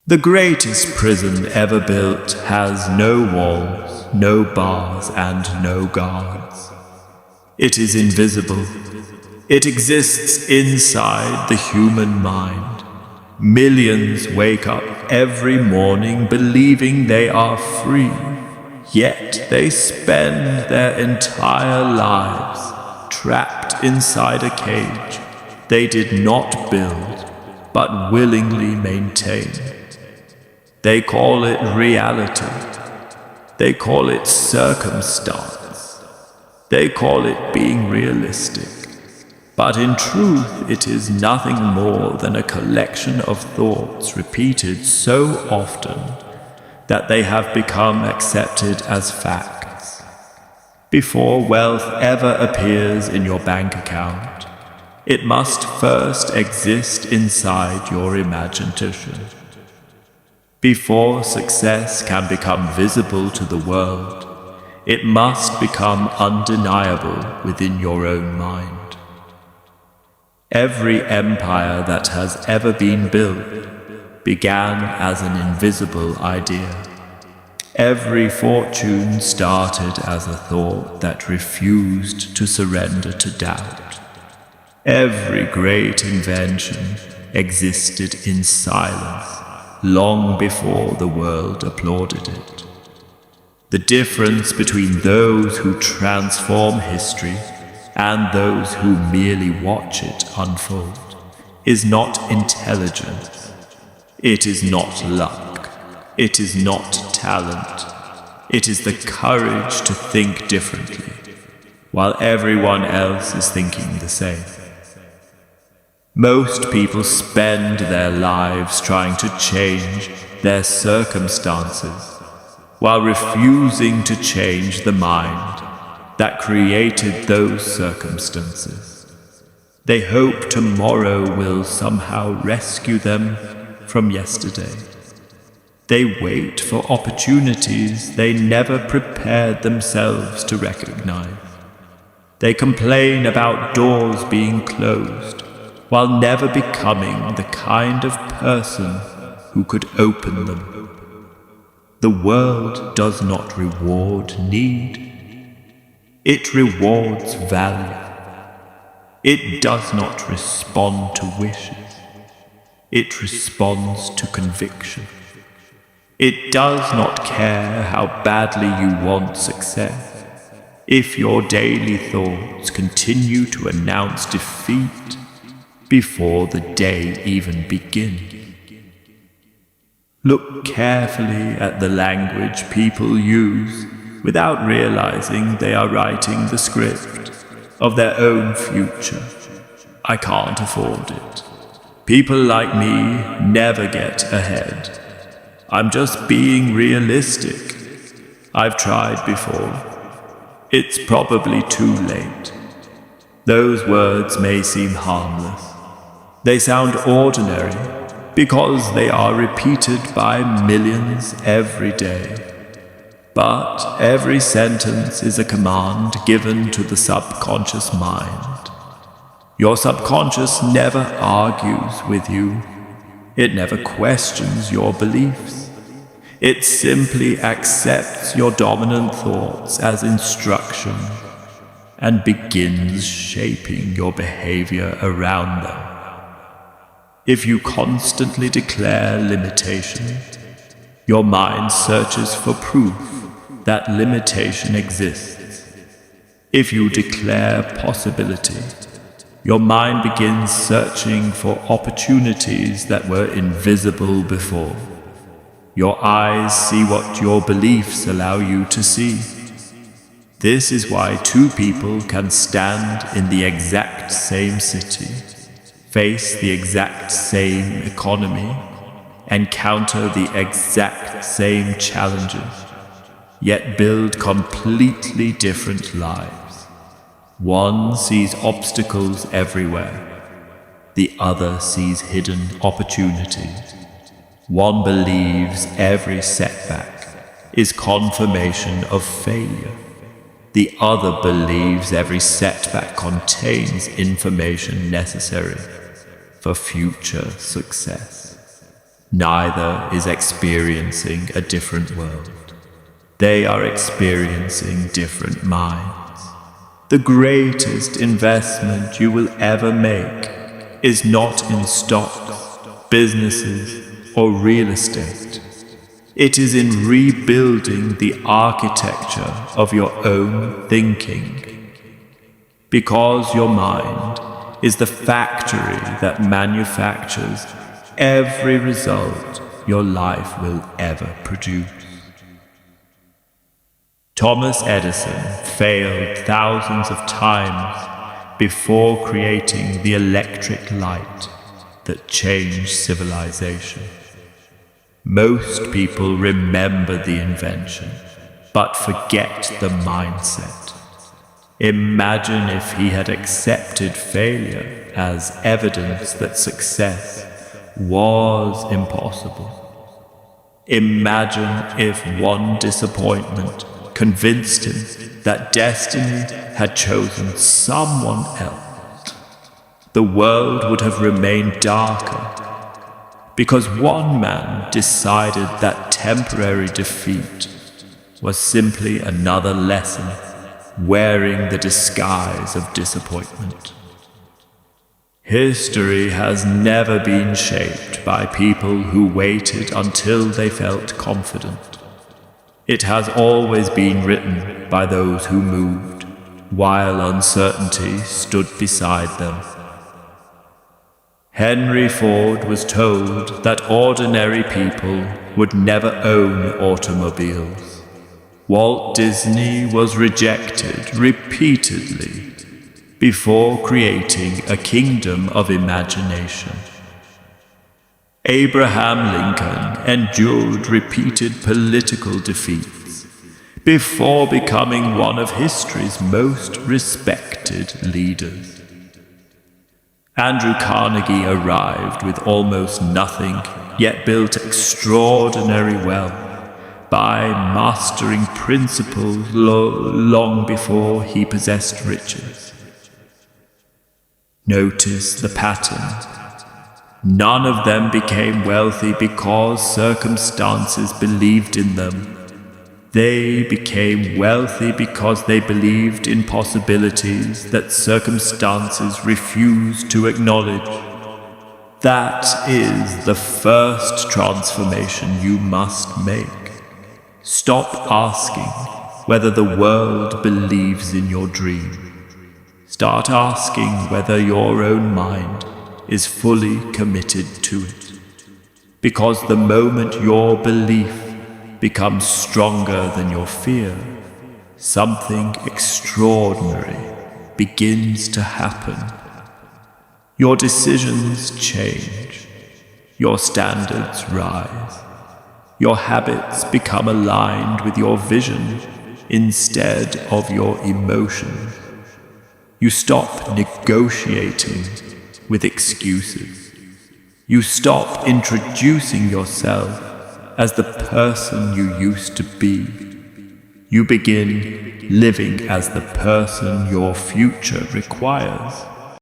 The greatest prison ever built has no walls, no bars, and no guards. It is invisible. It exists inside the human mind. Millions wake up every morning believing they are free, yet they spend their entire lives trapped inside a cage they did not build, but willingly maintain. They call it reality. They call it circumstance. They call it being realistic. But in truth, it is nothing more than a collection of thoughts repeated so often that they have become accepted as facts. Before wealth ever appears in your bank account, it must first exist inside your imagination. Before success can become visible to the world, it must become undeniable within your own mind. Every empire that has ever been built began as an invisible idea. Every fortune started as a thought that refused to surrender to doubt. Every great invention existed in silence long before the world applauded it. The difference between those who transform history and those who merely watch it unfold is not intelligence. It is not luck. It is not talent. It is the courage to think differently, while everyone else is thinking the same. Most people spend their lives trying to change their circumstances while refusing to change the mind that created those circumstances. They hope tomorrow will somehow rescue them from yesterday. They wait for opportunities they never prepared themselves to recognize. They complain about doors being closed, while never becoming the kind of person who could open them. The world does not reward need. It rewards value. It does not respond to wishes. It responds to conviction. It does not care how badly you want success. If your daily thoughts continue to announce defeat before the day even begins. Look carefully at the language people use without realizing they are writing the script of their own future. I can't afford it. People like me never get ahead. I'm just being realistic. I've tried before. It's probably too late. Those words may seem harmless. They sound ordinary because they are repeated by millions every day. But every sentence is a command given to the subconscious mind. Your subconscious never argues with you. It never questions your beliefs. It simply accepts your dominant thoughts as instruction and begins shaping your behavior around them. If you constantly declare limitation, your mind searches for proof that limitation exists. If you declare possibility, your mind begins searching for opportunities that were invisible before. Your eyes see what your beliefs allow you to see. This is why two people can stand in the exact same city, face the exact same economy, encounter the exact same challenges, yet build completely different lives. One sees obstacles everywhere. The other sees hidden opportunities. One believes every setback is confirmation of failure. The other believes every setback contains information necessary for future success. Neither is experiencing a different world. They are experiencing different minds. The greatest investment you will ever make is not in stocks, businesses, or real estate. It is in rebuilding the architecture of your own thinking. Because your mind is the factory that manufactures every result your life will ever produce. Thomas Edison failed thousands of times before creating the electric light that changed civilization. Most people remember the invention, but forget the mindset. Imagine if he had accepted failure as evidence that success was impossible. Imagine if one disappointment convinced him that destiny had chosen someone else. The world would have remained darker, because one man decided that temporary defeat was simply another lesson wearing the disguise of disappointment. History has never been shaped by people who waited until they felt confident. It has always been written by those who moved while uncertainty stood beside them. Henry Ford was told that ordinary people would never own automobiles. Walt Disney was rejected repeatedly before creating a kingdom of imagination. Abraham Lincoln endured repeated political defeats before becoming one of history's most respected leaders. Andrew Carnegie arrived with almost nothing, yet built extraordinary wealth by mastering principles long before he possessed riches. Notice the pattern. None of them became wealthy because circumstances believed in them. They became wealthy because they believed in possibilities that circumstances refused to acknowledge. That is the first transformation you must make. Stop asking whether the world believes in your dream. Start asking whether your own mind is fully committed to it. Because the moment your belief becomes stronger than your fear, something extraordinary begins to happen. Your decisions change. Your standards rise. Your habits become aligned with your vision instead of your emotions. You stop negotiating with excuses. You stop introducing yourself as the person you used to be. You begin living as the person your future requires.